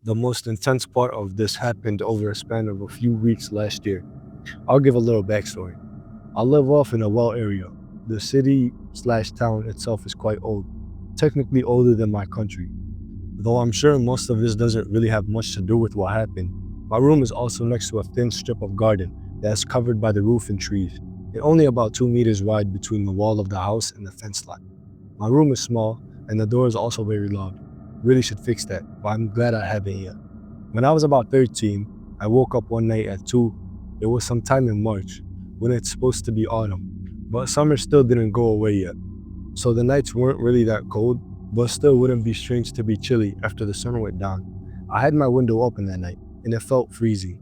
The most intense part of this happened over a span of a few weeks last year. I'll give a little backstory. I live off in a well area. The city slash town itself is quite old, technically older than my country. Though I'm sure most of this doesn't really have much to do with what happened. My room is also next to a thin strip of garden that's covered by the roof and trees, and only about 2 meters wide between the wall of the house and the fence line. My room is small, and the door is also very loud. Really should fix that, but I'm glad I haven't yet. When I was about 13, I woke up one night at 2. It was sometime in March, when it's supposed to be autumn, but summer still didn't go away yet. So the nights weren't really that cold, but still wouldn't be strange to be chilly after the sun went down. I had my window open that night, and it felt freezing,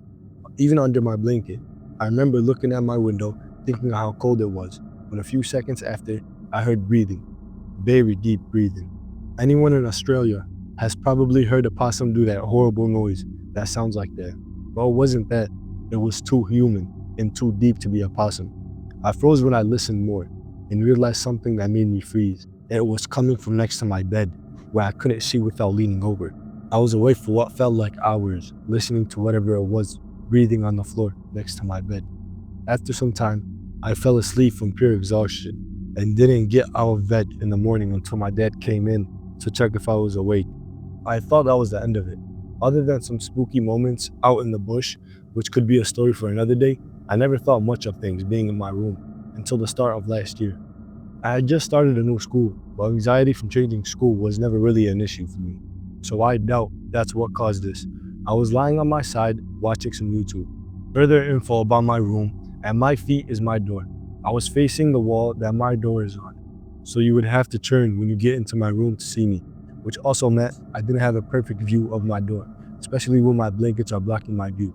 even under my blanket. I remember looking at my window, thinking how cold it was, when a few seconds after, I heard breathing, very deep breathing. Anyone in Australia has probably heard a possum do that horrible noise that sounds like that. But it wasn't that. It was too human and too deep to be a possum. I froze when I listened more and realized something that made me freeze. It was coming from next to my bed, where I couldn't see without leaning over. I was awake for what felt like hours, listening to whatever it was breathing on the floor next to my bed. After some time, I fell asleep from pure exhaustion and didn't get out of bed in the morning until my dad came in to check if I was awake. I thought that was the end of it. Other than some spooky moments out in the bush, which could be a story for another day, I never thought much of things being in my room until the start of last year. I had just started a new school, but anxiety from changing school was never really an issue for me. So I doubt that's what caused this. I was lying on my side watching some YouTube. Further info about my room: at my feet is my door. I was facing the wall that my door is on, so you would have to turn when you get into my room to see me, which also meant I didn't have a perfect view of my door, especially when my blankets are blocking my view.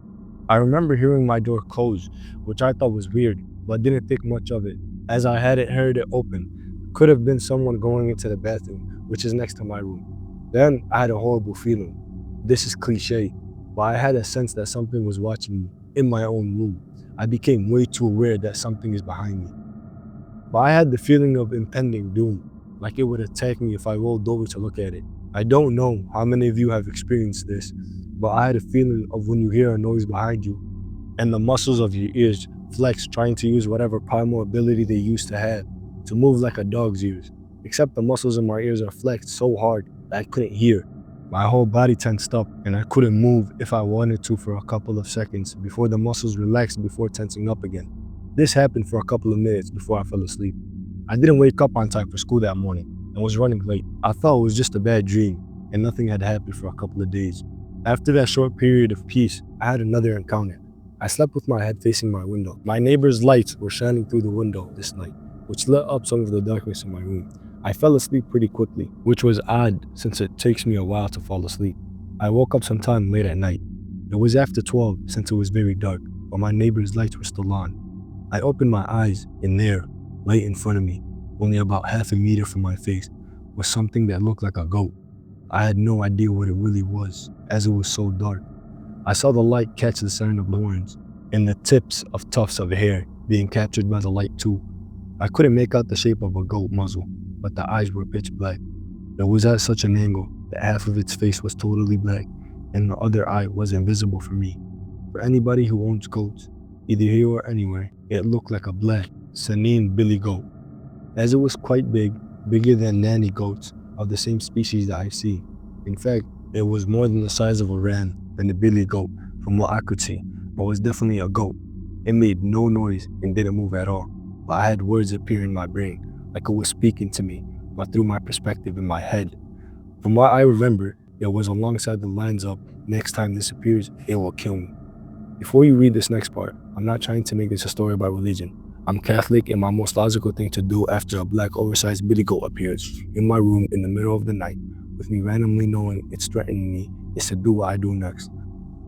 I remember hearing my door close, which I thought was weird, but didn't think much of it, as I hadn't heard it open. Could have been someone going into the bathroom, which is next to my room. Then I had a horrible feeling. This is cliche, but I had a sense that something was watching me in my own room. I became way too aware that something is behind me. But I had the feeling of impending doom, like it would attack me if I rolled over to look at it. I don't know how many of you have experienced this, but I had a feeling of when you hear a noise behind you and the muscles of your ears flex, trying to use whatever primal ability they used to have to move like a dog's ears. Except the muscles in my ears are flexed so hard that I couldn't hear. My whole body tensed up and I couldn't move if I wanted to for a couple of seconds before the muscles relaxed before tensing up again. This happened for a couple of minutes before I fell asleep. I didn't wake up on time for school that morning and was running late. I thought it was just a bad dream and nothing had happened for a couple of days. After that short period of peace, I had another encounter. I slept with my head facing my window. My neighbor's lights were shining through the window this night, which lit up some of the darkness in my room. I fell asleep pretty quickly, which was odd since it takes me a while to fall asleep. I woke up sometime late at night. It was after 12 since it was very dark, but my neighbor's lights were still on. I opened my eyes, and there, right in front of me, only about half a meter from my face, was something that looked like a goat. I had no idea what it really was, as it was so dark. I saw the light catch the sound of horns, and the tips of tufts of hair being captured by the light too. I couldn't make out the shape of a goat muzzle, but the eyes were pitch black. It was at such an angle that half of its face was totally black, and the other eye was invisible for me. For anybody who owns goats, either here or anywhere, it looked like a black, Saanen billy goat, as it was quite big, bigger than nanny goats of the same species that I see. In fact, it was more than the size of a ram and a billy goat from what I could see, but was definitely a goat. It made no noise and didn't move at all, but I had words appear in my brain, like it was speaking to me, but through my perspective in my head. From what I remember, it was alongside the lines of, "Next time this appears, it will kill me." Before you read this next part, I'm not trying to make this a story about religion. I'm Catholic, and my most logical thing to do after a black oversized billy goat appears in my room in the middle of the night, with me randomly knowing it's threatening me, is to do what I do next.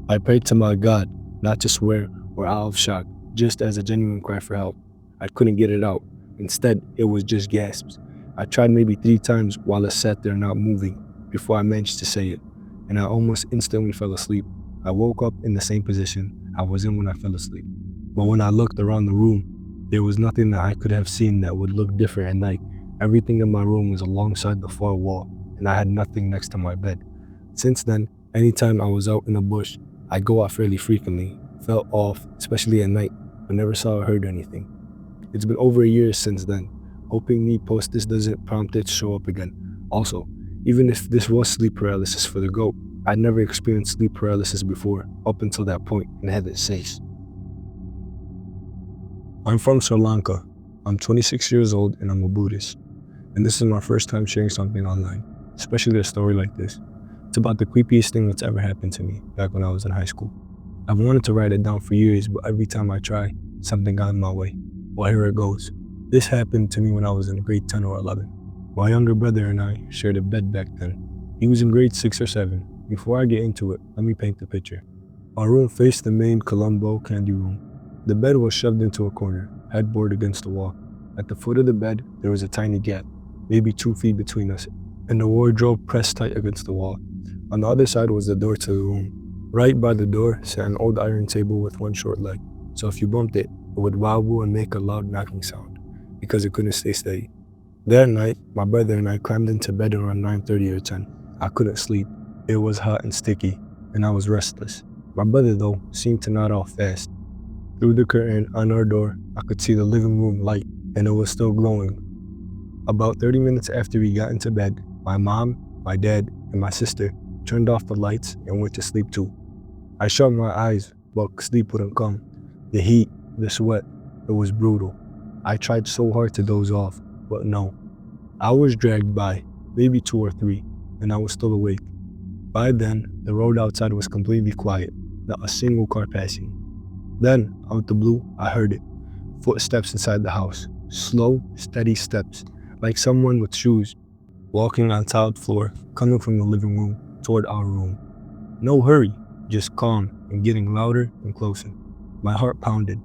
I prayed to my God, not to swear or out of shock, just as a genuine cry for help. I couldn't get it out. Instead, it was just gasps. I tried maybe 3 times while it sat there not moving before I managed to say it, and I almost instantly fell asleep. I woke up in the same position I was in when I fell asleep. But when I looked around the room, there was nothing that I could have seen that would look different at night. Everything in my room was alongside the far wall, and I had nothing next to my bed. Since then, Anytime I was out in the bush, I'd go out fairly frequently, felt off, especially at night, but never saw or heard anything. It's been over a year since then, hoping me post this doesn't prompt it to show up again. Also, even if this was sleep paralysis for the goat, I'd never experienced sleep paralysis before, up until that point, in heaven's sakes. I'm from Sri Lanka. I'm 26 years old and I'm a Buddhist. And this is my first time sharing something online, especially a story like this. It's about the creepiest thing that's ever happened to me back when I was in high school. I've wanted to write it down for years, but every time I try, something got in my way. Well, here it goes. This happened to me when I was in grade 10 or 11. My younger brother and I shared a bed back then. He was in grade 6 or 7. Before I get into it, let me paint the picture. Our room faced the main Colombo candy room. The bed was shoved into a corner, headboard against the wall. At the foot of the bed, there was a tiny gap, maybe 2 feet between us, and the wardrobe pressed tight against the wall. On the other side was the door to the room. Right by the door sat an old iron table with one short leg, so if you bumped it, it would wobble and make a loud knocking sound, because it couldn't stay steady. That night, my brother and I climbed into bed around 9:30 or 10. I couldn't sleep. It was hot and sticky, and I was restless. My brother, though, seemed to nod off fast. Through the curtain on our door, I could see the living room light, and it was still glowing. About 30 minutes after we got into bed, my mom, my dad, and my sister turned off the lights and went to sleep too. I shut my eyes, but sleep wouldn't come. The heat, the sweat, it was brutal. I tried so hard to doze off, but no. Hours dragged by, maybe 2 or 3, and I was still awake. By then, the road outside was completely quiet, not a single car passing. Then, out the blue, I heard it. Footsteps inside the house. Slow, steady steps, like someone with shoes, walking on tiled floor, coming from the living room toward our room. No hurry, just calm and getting louder and closer. My heart pounded.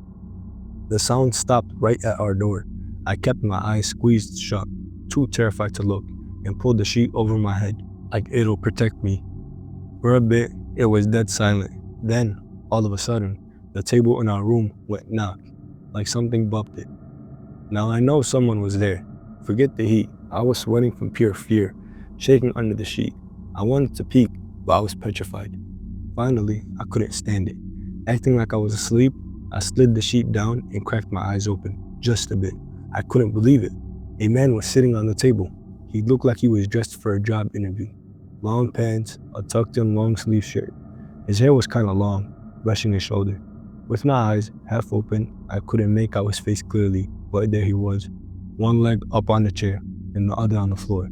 The sound stopped right at our door. I kept my eyes squeezed shut, too terrified to look, and pulled the sheet over my head, like it'll protect me. For a bit, it was dead silent. Then, all of a sudden, the table in our room went knock, like something bumped it. Now I know someone was there. Forget the heat. I was sweating from pure fear, shaking under the sheet. I wanted to peek, but I was petrified. Finally, I couldn't stand it. Acting like I was asleep, I slid the sheet down and cracked my eyes open, just a bit. I couldn't believe it. A man was sitting on the table. He looked like he was dressed for a job interview. Long pants, a tucked-in long-sleeve shirt. His hair was kind of long, brushing his shoulder. With my eyes half open, I couldn't make out his face clearly, but there he was, one leg up on the chair and the other on the floor,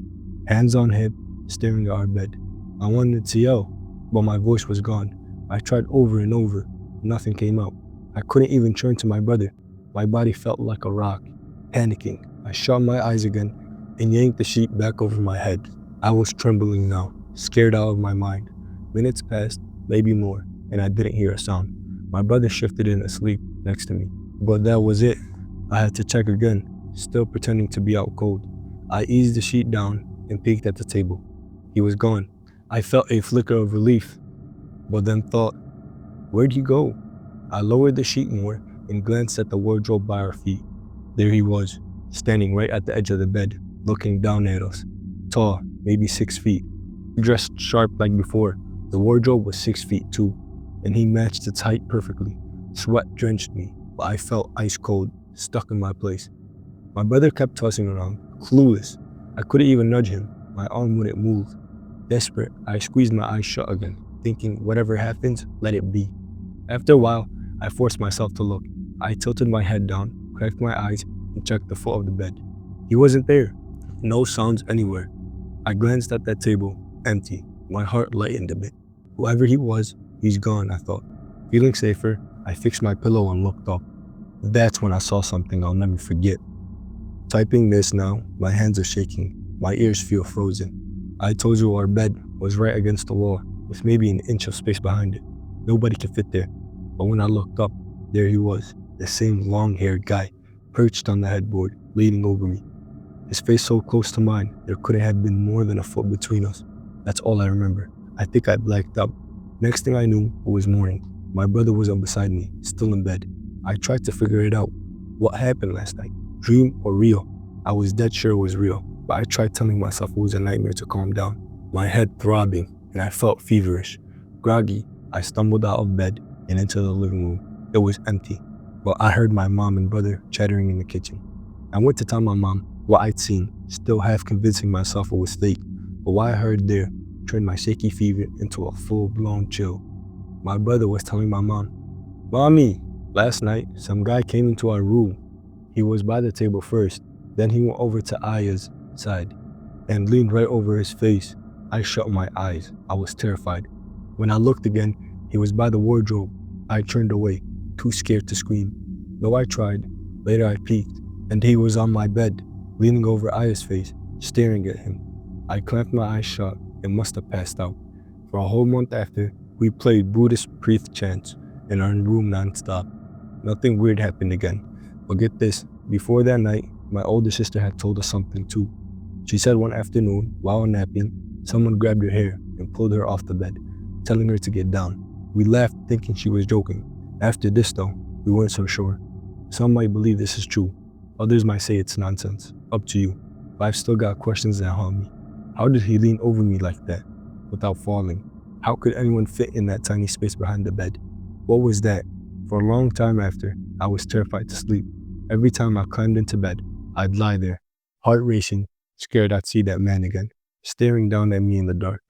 hands on hip, staring at our bed. I wanted to yell, but my voice was gone. I tried over and over, nothing came out. I couldn't even turn to my brother. My body felt like a rock. Panicking, I shut my eyes again and yanked the sheet back over my head. I was trembling now, scared out of my mind. Minutes passed, maybe more, and I didn't hear a sound. My brother shifted in asleep next to me, but that was it. I had to check again, still pretending to be out cold. I eased the sheet down and peeked at the table. He was gone. I felt a flicker of relief, but then thought, where'd he go? I lowered the sheet more and glanced at the wardrobe by our feet. There he was, standing right at the edge of the bed, looking down at us. Tall, maybe 6 feet. Dressed sharp like before. The wardrobe was 6 feet too, and he matched its height perfectly. Sweat drenched me, but I felt ice cold, stuck in my place. My brother kept tossing around, clueless. I couldn't even nudge him. My arm wouldn't move. Desperate, I squeezed my eyes shut again, thinking whatever happens, let it be. After a while, I forced myself to look. I tilted my head down, cracked my eyes, and checked the foot of the bed. He wasn't there. No sounds anywhere. I glanced at that table, empty. My heart lightened a bit. Whoever he was, he's gone, I thought. Feeling safer, I fixed my pillow and looked up. That's when I saw something I'll never forget. Typing this now, my hands are shaking. My ears feel frozen. I told you our bed was right against the wall, with maybe an inch of space behind it. Nobody could fit there. But when I looked up, there he was, the same long-haired guy, perched on the headboard, leaning over me. His face so close to mine, there couldn't have been more than a foot between us. That's all I remember. I think I blacked out. Next thing I knew, it was morning. My brother was up beside me, still in bed. I tried to figure it out. What happened last night? Dream or real? I was dead sure it was real, but I tried telling myself it was a nightmare to calm down. My head throbbing, and I felt feverish. Groggy, I stumbled out of bed and into the living room. It was empty, but I heard my mom and brother chattering in the kitchen. I went to tell my mom what I'd seen, still half convincing myself it was fake, but what I heard there turned my shaky fever into a full-blown chill. My brother was telling my mom, "Mommy, last night some guy came into our room. He was by the table first, then he went over to Aya's side and leaned right over his face." I shut my eyes. I was terrified. When I looked again, he was by the wardrobe. I turned away, too scared to scream. Though I tried, later I peeked, and he was on my bed, leaning over Aya's face, staring at him. I clamped my eyes shut and must have passed out. For a whole month after, we played Buddhist priest chants in our room nonstop. Nothing weird happened again. But get this, before that night, my older sister had told us something too. She said one afternoon, while napping, someone grabbed her hair and pulled her off the bed, telling her to get down. We laughed, thinking she was joking. After this, though, we weren't so sure. Some might believe this is true. Others might say it's nonsense. Up to you. But I've still got questions that haunt me. How did he lean over me like that, without falling? How could anyone fit in that tiny space behind the bed? What was that? For a long time after, I was terrified to sleep. Every time I climbed into bed, I'd lie there, heart racing, scared I'd see that man again, staring down at me in the dark.